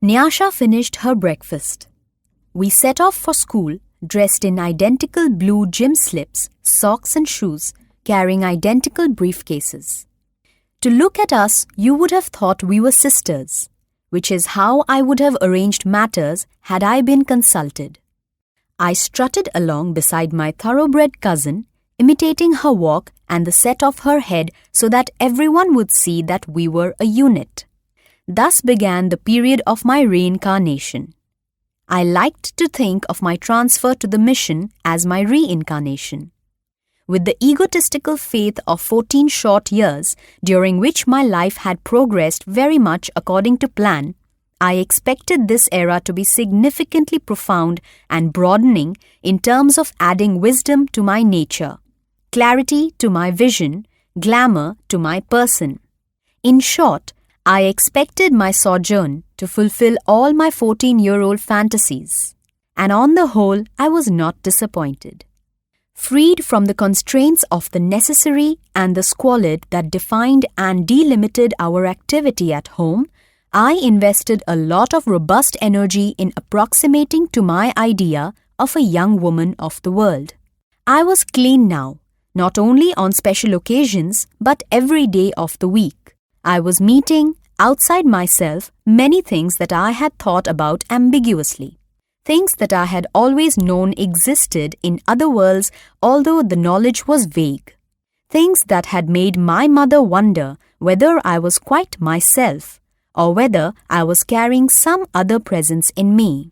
Nyasha finished her breakfast. We set off for school, dressed in identical blue gym slips, socks and shoes, carrying identical briefcases. To look at us, you would have thought we were sisters, which is how I would have arranged matters had I been consulted. I strutted along beside my thoroughbred cousin, imitating her walk and the set of her head so that everyone would see that we were a unit. Thus began the period of my reincarnation. I liked to think of my transfer to the mission as my reincarnation. With the egotistical faith of 14 short years, during which my life had progressed very much according to plan, I expected this era to be significantly profound and broadening in terms of adding wisdom to my nature, clarity to my vision, glamour to my person. In short, I expected my sojourn to fulfill all my 14-year-old fantasies, and on the whole, I was not disappointed. Freed from the constraints of the necessary and the squalid that defined and delimited our activity at home, I invested a lot of robust energy in approximating to my idea of a young woman of the world. I was clean now, not only on special occasions, but every day of the week. I was meeting, outside myself, many things that I had thought about ambiguously. Things that I had always known existed in other worlds, although the knowledge was vague. Things that had made my mother wonder whether I was quite myself, or whether I was carrying some other presence in me.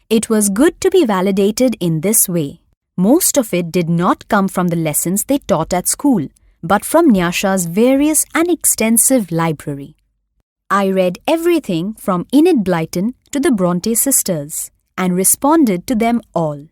It was good to be validated in this way. Most of it did not come from the lessons they taught at school, but from Nyasha's various and extensive library. I read everything from Enid Blyton to the Bronte sisters, and responded to them all.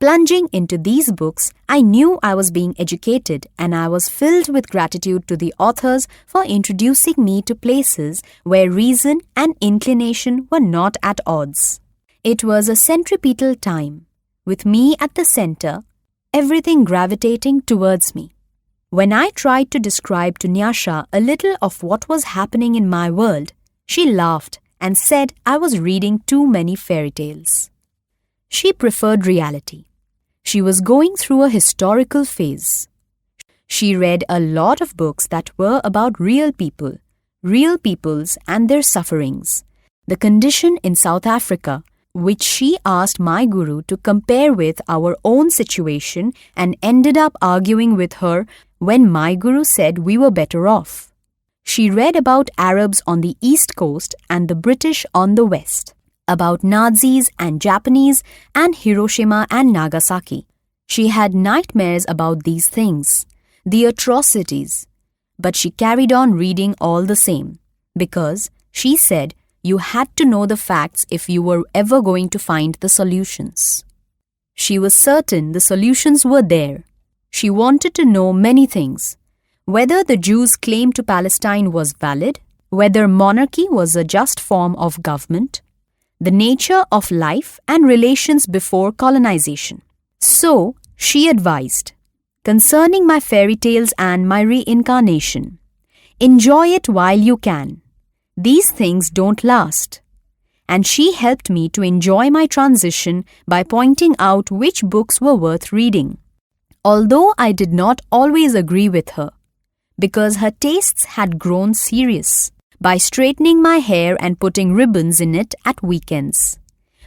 Plunging into these books, I knew I was being educated, and I was filled with gratitude to the authors for introducing me to places where reason and inclination were not at odds. It was a centripetal time, with me at the center, everything gravitating towards me. When I tried to describe to Nyasha a little of what was happening in my world, she laughed and said I was reading too many fairy tales. She preferred reality. She was going through a historical phase. She read a lot of books that were about real people, real peoples and their sufferings, the condition in South Africa, which she asked my guru to compare with our own situation and ended up arguing with her when my guru said we were better off. She read about Arabs on the East Coast and the British on the West, about Nazis and Japanese and Hiroshima and Nagasaki. She had nightmares about these things, the atrocities, but she carried on reading all the same, because, she said, you had to know the facts if you were ever going to find the solutions. She was certain the solutions were there. She wanted to know many things. Whether the Jews' claim to Palestine was valid, whether monarchy was a just form of government, the nature of life and relations before colonization. So, she advised, concerning my fairy tales and my reincarnation, enjoy it while you can. These things don't last. And she helped me to enjoy my transition by pointing out which books were worth reading. Although I did not always agree with her, because her tastes had grown serious, by straightening my hair and putting ribbons in it at weekends,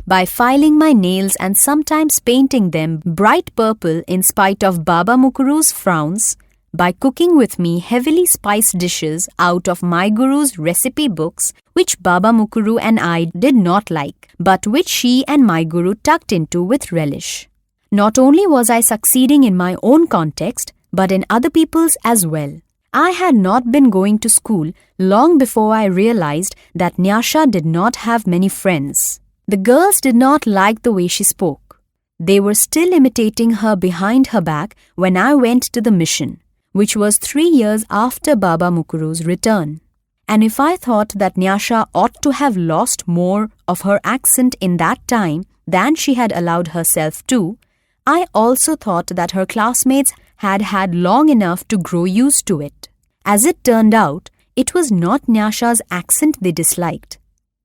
by filing my nails and sometimes painting them bright purple in spite of Baba Mukuru's frowns, by cooking with me heavily spiced dishes out of my guru's recipe books, which Baba Mukuru and I did not like, but which she and my guru tucked into with relish. Not only was I succeeding in my own context, but in other people's as well. I had not been going to school long before I realized that Nyasha did not have many friends. The girls did not like the way she spoke. They were still imitating her behind her back when I went to the mission, which was 3 years after Baba Mukuru's return. And if I thought that Nyasha ought to have lost more of her accent in that time than she had allowed herself to, I also thought that her classmates had had long enough to grow used to it. As it turned out, it was not Nyasha's accent they disliked.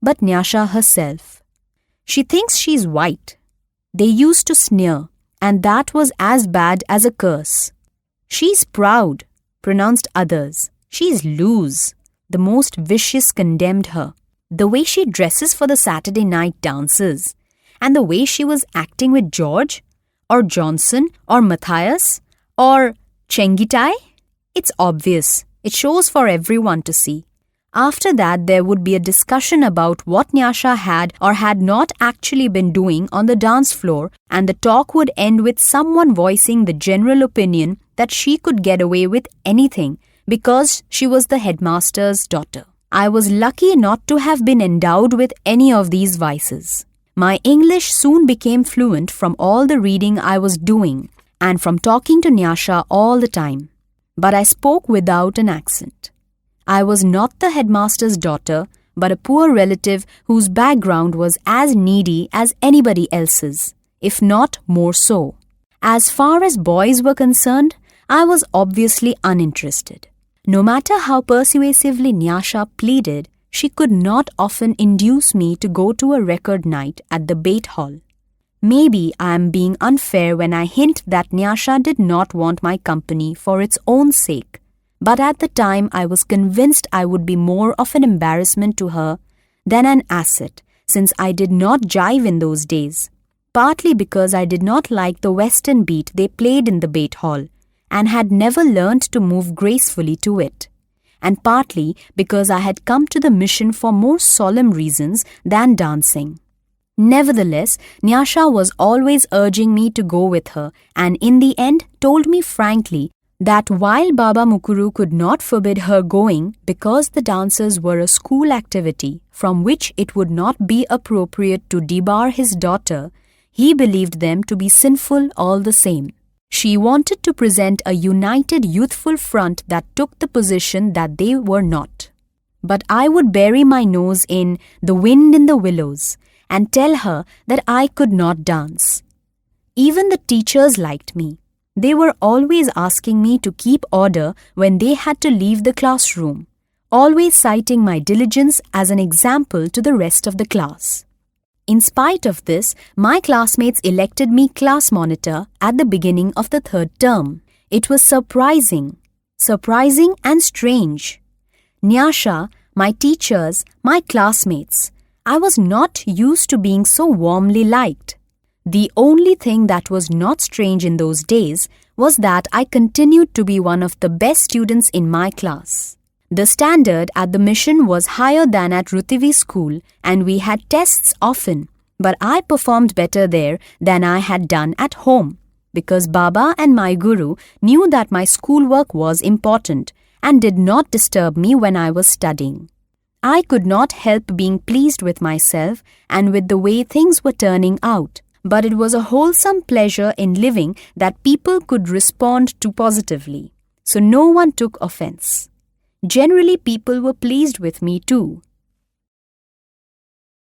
but Nyasha herself. She thinks she's white. They used to sneer, and that was as bad as a curse. She's proud, pronounced others. She's loose. The most vicious condemned her. The way she dresses for the Saturday night dances, and the way she was acting with George, or Johnson, or Matthias, or Chengitai. It's obvious. It shows for everyone to see. After that, there would be a discussion about what Nyasha had or had not actually been doing on the dance floor, and the talk would end with someone voicing the general opinion that she could get away with anything because she was the headmaster's daughter. I was lucky not to have been endowed with any of these vices. My English soon became fluent from all the reading I was doing and from talking to Nyasha all the time. But I spoke without an accent. I was not the headmaster's daughter, but a poor relative whose background was as needy as anybody else's, if not more so. As far as boys were concerned, I was obviously uninterested. No matter how persuasively Nyasha pleaded, she could not often induce me to go to a record night at the Bait Hall. Maybe I am being unfair when I hint that Nyasha did not want my company for its own sake. But at the time I was convinced I would be more of an embarrassment to her than an asset, since I did not jive in those days, partly because I did not like the western beat they played in the Bait Hall and had never learned to move gracefully to it, and partly because I had come to the mission for more solemn reasons than dancing. Nevertheless, Nyasha was always urging me to go with her, and in the end told me frankly that while Baba Mukuru could not forbid her going because the dances were a school activity from which it would not be appropriate to debar his daughter, he believed them to be sinful all the same. She wanted to present a united youthful front that took the position that they were not. But I would bury my nose in The Wind in the Willows and tell her that I could not dance. Even the teachers liked me. They were always asking me to keep order when they had to leave the classroom, always citing my diligence as an example to the rest of the class. In spite of this, my classmates elected me class monitor at the beginning of the third term. It was surprising and strange. Nyasha, my teachers, my classmates, I was not used to being so warmly liked. The only thing that was not strange in those days was that I continued to be one of the best students in my class. The standard at the mission was higher than at Rutivi school and we had tests often, but I performed better there than I had done at home because Baba and my guru knew that my schoolwork was important and did not disturb me when I was studying. I could not help being pleased with myself and with the way things were turning out. But it was a wholesome pleasure in living that people could respond to positively, so no one took offense. Generally, people were pleased with me too.